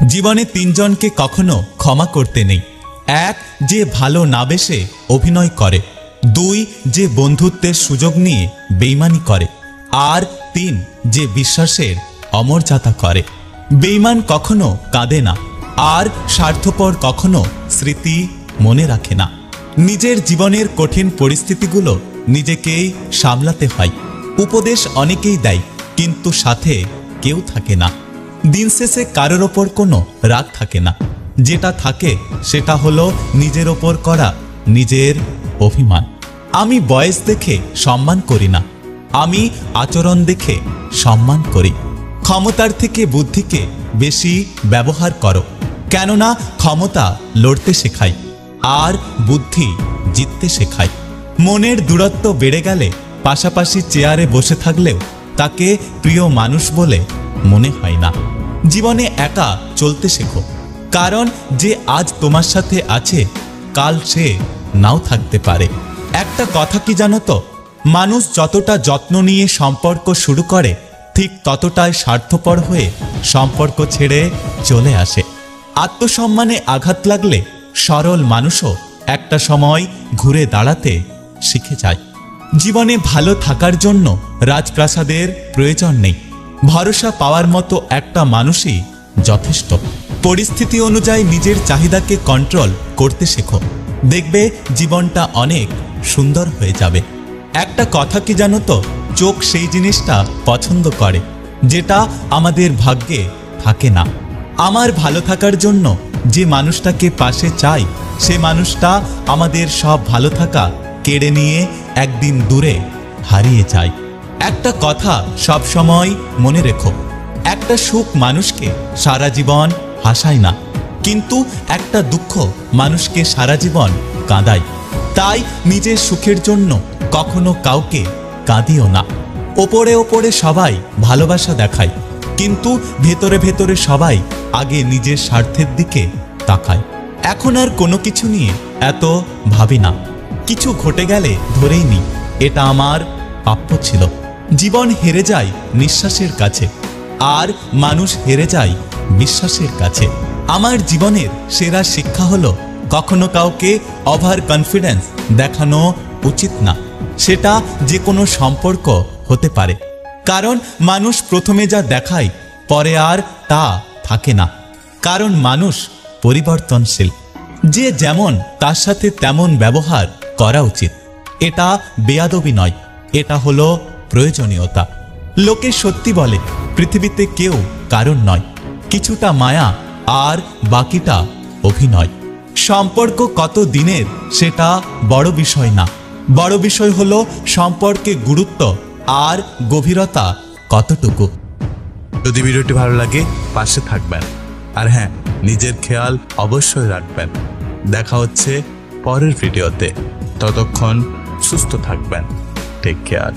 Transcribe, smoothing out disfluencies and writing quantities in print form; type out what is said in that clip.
জীবনে তিনজনকে কখনো ক্ষমা করতে নেই। এক, যে ভালো না বেসে অভিনয় করে। দুই, যে বন্ধুত্বের সুযোগ নিয়ে বেইমানি করে। আর তিন, যে বিশ্বাসের অমর্যাদা করে। বেইমান কখনো কাঁদে না, আর স্বার্থপর কখনো স্মৃতি মনে রাখে না। নিজের জীবনের কঠিন পরিস্থিতিগুলো নিজেকেই সামলাতে হয়। উপদেশ অনেকেই দেয়, কিন্তু সাথে কেউ থাকে না। দিন শেষে কারোর ওপর কোনো রাগ থাকে না। যেটা থাকে সেটা হলো নিজের ওপর করা নিজের অভিমান। আমি বয়স দেখে সম্মান করি না, আমি আচরণ দেখে সম্মান করি। ক্ষমতার থেকে বুদ্ধিকে বেশি ব্যবহার করো, কেননা ক্ষমতা লড়তে শেখায়, আর বুদ্ধি জিততে শেখায়। মনের দূরত্ব বেড়ে গেলে পাশাপাশি চেয়ারে বসে থাকলেও তাকে প্রিয় মানুষ বলে মনে হয় না। জীবনে একা চলতে শেখো, কারণ যে আজ তোমার সাথে আছে কাল সে নাও থাকতে পারে। একটা কথা কি জানো তো, মানুষ যতটা যত্ন নিয়ে সম্পর্ক শুরু করে ঠিক ততটাই স্বার্থপর হয়ে সম্পর্ক ছেড়ে চলে আসে। আত্মসম্মানে আঘাত লাগলে সরল মানুষও একটা সময় ঘুরে দাঁড়াতে শিখে যায়। জীবনে ভালো থাকার জন্য রাজপ্রাসাদের প্রয়োজন নেই, ভরসা পাওয়ার মতো একটা মানুষই যথেষ্ট। পরিস্থিতি অনুযায়ী নিজের চাহিদাকে কন্ট্রোল করতে শেখো, দেখবে জীবনটা অনেক সুন্দর হয়ে যাবে। একটা কথা কি জানো তো, চোখ সেই জিনিসটা পছন্দ করে যেটা আমাদের ভাগ্যে থাকে না। আমার ভালো থাকার জন্য যে মানুষটাকে পাশে চাই, সে মানুষটা আমাদের সব ভালো থাকা কেড়ে নিয়ে একদিন দূরে হারিয়ে যায়। একটা কথা সব সময় মনে রেখো, একটা সুখ মানুষকে সারা জীবন হাসায় না, কিন্তু একটা দুঃখ মানুষকে সারা জীবন কাঁদায়। তাই নিজের সুখের জন্য কখনো কাউকে কাঁদিও না। ওপরে ওপরে সবাই ভালোবাসা দেখায়, কিন্তু ভেতরে ভেতরে সবাই আগে নিজের স্বার্থের দিকে তাকায়। এখন আর কোনো কিছু নিয়ে এত ভাবি না, কিছু ঘটে গেলে ধরেই নি এটা আমার প্রাপ্য ছিল। জীবন হেরে যায় নিঃশ্বাসের কাছে, আর মানুষ হেরে যায় বিশ্বাসের কাছে। আমার জীবনের সেরা শিক্ষা হলো কখনো কাউকে ওভার কনফিডেন্স দেখানো উচিত না। সেটা যে কোনো সম্পর্ক হতে পারে, কারণ মানুষ প্রথমে যা দেখায় পরে আর তা থাকে না। কারণ মানুষ পরিবর্তনশীল, যে যেমন তার সাথে তেমন ব্যবহার করা উচিত। এটা বেয়াদবি নয়, এটা হলো প্রয়োজনীয়তা। লোকে সত্যি বলে পৃথিবীতে কেউ কারণ নয়, কিছুটা মায়া আর বাকিটা অভিনয়। সম্পর্ক কত দিনের সেটা বড় বিষয় না, বড় বিষয় হলো সম্পর্কে গুরুত্ব আর গভীরতা কতটুকু। যদি ভিডিওটি ভালো লাগে পাশে থাকবেন, আর হ্যাঁ, নিজের খেয়াল অবশ্যই রাখবেন। দেখা হচ্ছে পরের ভিডিওতে, ততক্ষণ সুস্থ থাকবেন। Take care.